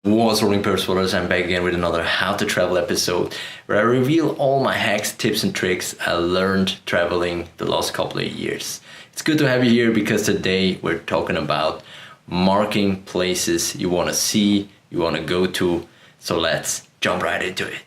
What's rolling, Perfspots? I'm back again with another How to Travel episode where I reveal all my hacks, tips and tricks I learned traveling the last couple of years. It's good to have you here because today we're talking about marking places you want to see, you want to go to. So let's jump right into it.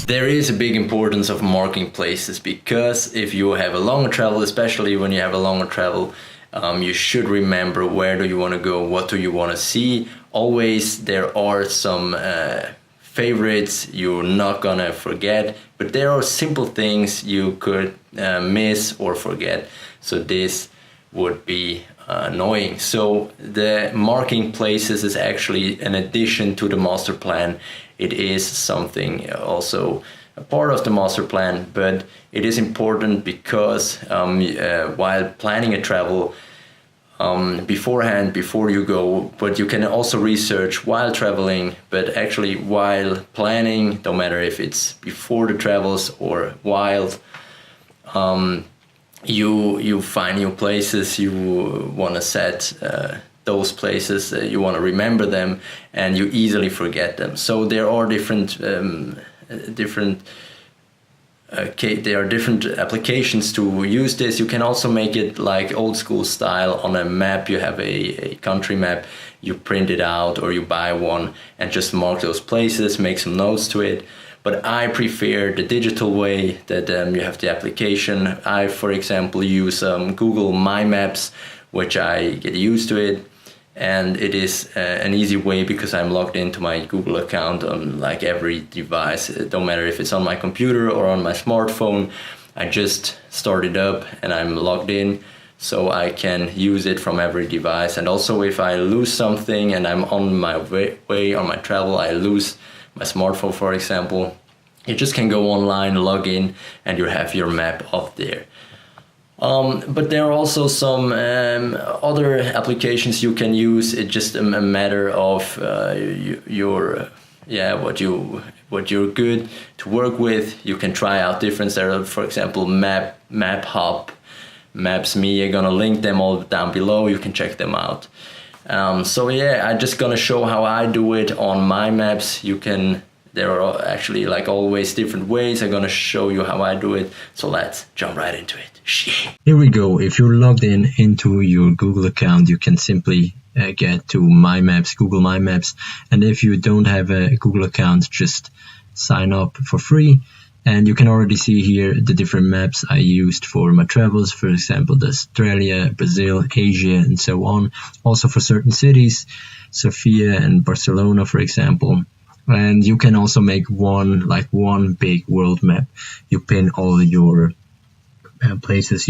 There is a big importance of marking places because if you have a longer travel, especially when you have a longer travel, you should remember where do you want to go, what do you want to see. Always there are some favorites you're not gonna forget, but there are simple things you could miss or forget. So this would be annoying. So the marking places is actually an addition to the master plan. It is something also a part of the master plan, but it is important because while planning a travel beforehand, before you go, but you can also research while traveling, but actually while planning, no matter if it's before the travels or while, you find new places, you want to set those places, you want to remember them, and you easily forget them. So there are different applications to use this. You can also make it like old school style on a map. You have a country map, you print it out or you buy one and just mark those places, make some notes to it. But I prefer the digital way that you have the application. I, for example, use Google My Maps, which I get used to it. And it is an easy way because I'm logged into my Google account on like every device. It don't matter if it's on my computer or on my smartphone. I just start it up and I'm logged in, so I can use it from every device. And also if I lose something and I'm on my way on my travel, I lose my smartphone, for example, you just can go online, log in, and you have your map up there. But there are also some other applications you can use. It's just a matter of what you're good to work with. You can try out different. There are, for example, MapHub, Maps.me. I'm gonna link them all down below. You can check them out. So yeah, I'm just gonna show how I do it on my maps. There are actually, like always, different ways. I'm gonna show you how I do it. So let's jump right into it. Here we go. If you're logged into your Google account, you can simply get to My Maps, Google My Maps. And if you don't have a Google account, just sign up for free. And you can already see here the different maps I used for my travels. For example, Australia, Brazil, Asia, and so on. Also for certain cities, Sofia and Barcelona, for example. And you can also make one big world map. You pin all your places,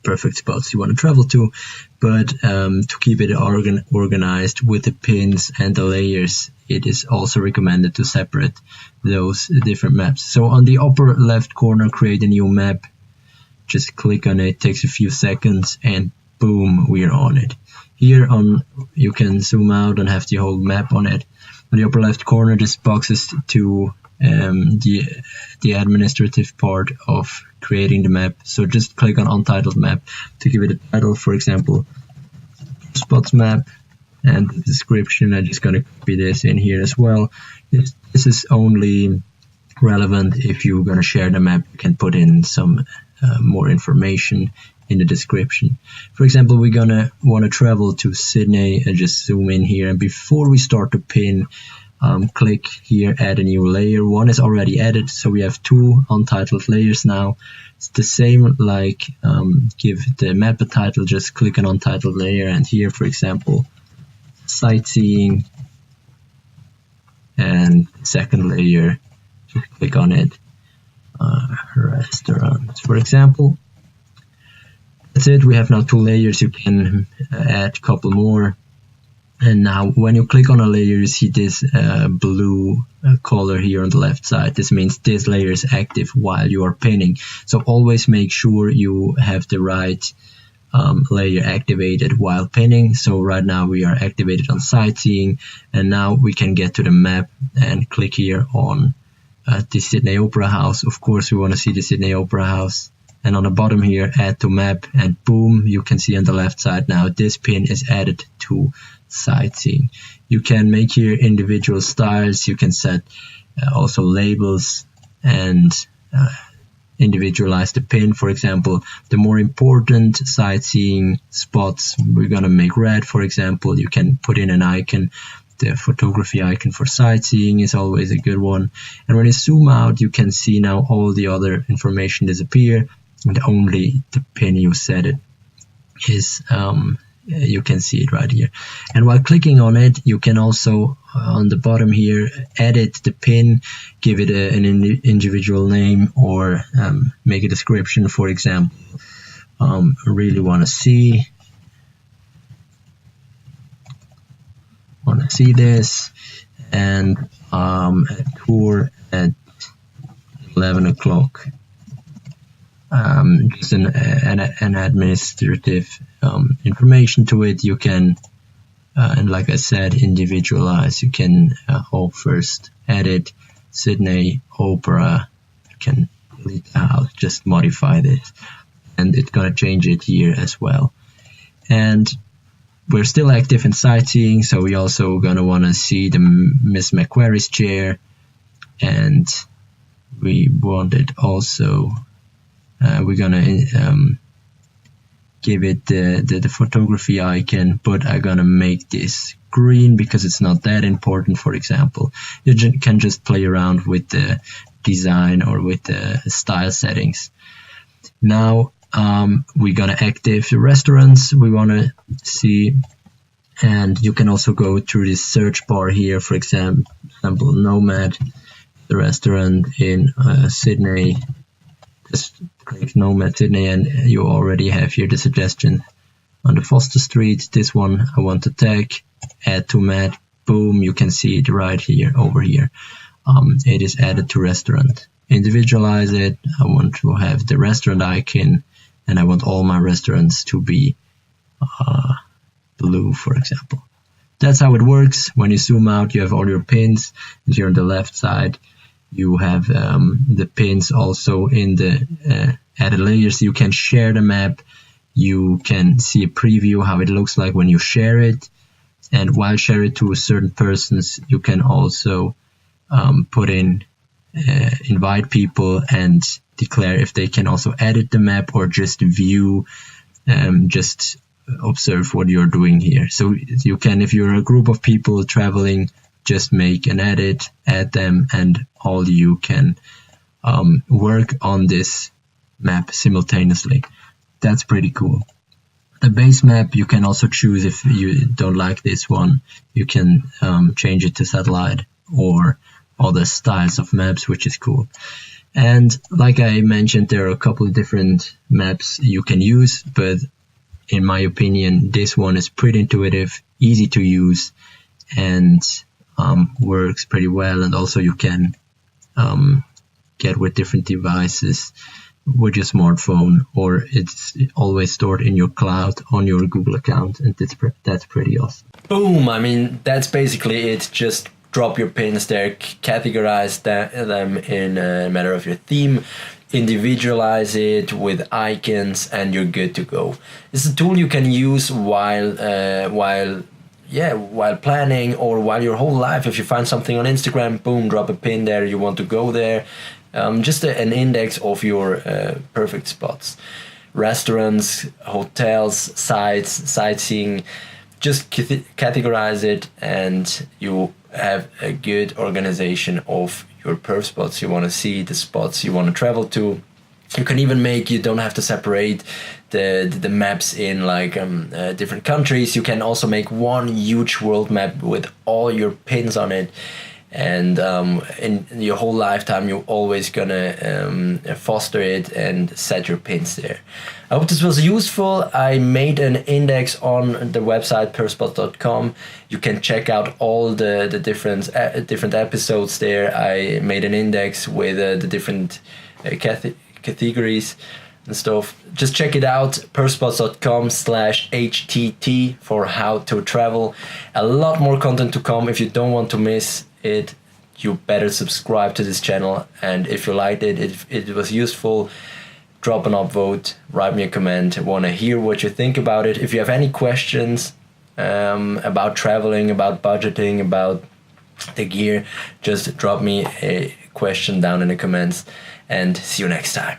perfect spots you want to travel to, but to keep it organized with the pins and the layers, it is also recommended to separate those different maps. So on the upper left corner, create a new map. Just click on it, takes a few seconds, and boom, we're on it. Here you can zoom out and have the whole map on it. On the upper left corner, this box is to the administrative part of creating the map. So just click on Untitled Map to give it a title, for example, Spots Map, and the description. I'm just going to copy this in here as well. This is only relevant if you're going to share the map. You can put in some more information in the description. For example, we're gonna want to travel to Sydney, and just zoom in here, and before we start to pin, click here, add a new layer. One is already added, so we have two untitled layers now. It's the same like give the map a title, just click an untitled layer, and here, for example, sightseeing, and second layer, just click on it, restaurants, for example. That's it. We have now two layers. You can add a couple more. And now when you click on a layer, you see this blue color here on the left side. This means this layer is active while you are pinning. So always make sure you have the right layer activated while pinning. So right now we are activated on sightseeing, and now we can get to the map and click here on the Sydney Opera House. Of course, we want to see the Sydney Opera House. And on the bottom here, add to map, and boom, you can see on the left side now this pin is added to sightseeing. You can make here individual styles. You can set also labels and individualize the pin. For example, the more important sightseeing spots we're gonna make red. For example, you can put in an icon. The photography icon for sightseeing is always a good one. And when you zoom out, you can see now all the other information disappear, and only the pin you set it is you can see it right here. And while clicking on it, you can also on the bottom here edit the pin, give it an individual name, or make a description. For example, really want to see this, and a tour at 11 o'clock. Just an administrative information to it. You can and like I said, individualize. You can first edit Sydney Opera. You can delete out, just modify this, and it's gonna change it here as well. And we're still active in sightseeing, so we also gonna want to see the Miss Macquarie's chair, and we want it also. We're gonna give it the photography icon, but I'm gonna make this green because it's not that important. For example, you can just play around with the design or with the style settings. Now we're gonna active the restaurants we want to see, and you can also go through this search bar here. For example, Nomad, the restaurant in Sydney. Just click Nomad Sydney, and you already have here the suggestion on the Foster Street. This one I want to tag, add to map. Boom, you can see it right here over here. It is added to restaurant. Individualize it. I want to have the restaurant icon, and I want all my restaurants to be blue, for example. That's how it works. When you zoom out, you have all your pins, and here on the left side you have the pins also in the added layers. You can share the map. You can see a preview how it looks like when you share it, and while share it to certain persons, you can also put in invite people and declare if they can also edit the map or just view, just observe what you're doing here. So you can, if you're a group of people traveling, just make an edit, add them, and all you can work on this map simultaneously. That's pretty cool. The base map, you can also choose if you don't like this one. You can change it to satellite or other styles of maps, which is cool. And like I mentioned, there are a couple of different maps you can use, but in my opinion, this one is pretty intuitive, easy to use, and works pretty well. And also you can get with different devices with your smartphone, or it's always stored in your cloud on your Google account, and that's pretty awesome. Boom! I mean, that's basically it. Just drop your pins there, categorize them in a matter of your theme, individualize it with icons, and you're good to go. It's a tool you can use while planning, or while your whole life. If you find something on Instagram, boom, drop a pin there, you want to go there. Just an index of your perfect spots. Restaurants, hotels, sites, sightseeing, just categorize it, and you have a good organization of your perf spots you want to see, the spots you want to travel to. You can even you don't have to separate the maps in like different countries. You can also make one huge world map with all your pins on it, and in your whole lifetime you're always gonna foster it and set your pins there. I hope this was useful. I made an index on the website perfspots.com. You can check out all the different episodes there. I made an index with the different categories and stuff. Just check it out, perfspots.com/HTT for how to travel. A lot more content to come. If you don't want to miss it, you better subscribe to this channel. And if you liked it, if it was useful, drop an upvote, write me a comment. I want to hear what you think about it. If you have any questions about traveling, about budgeting, about the gear, just drop me a question down in the comments, and see you next time.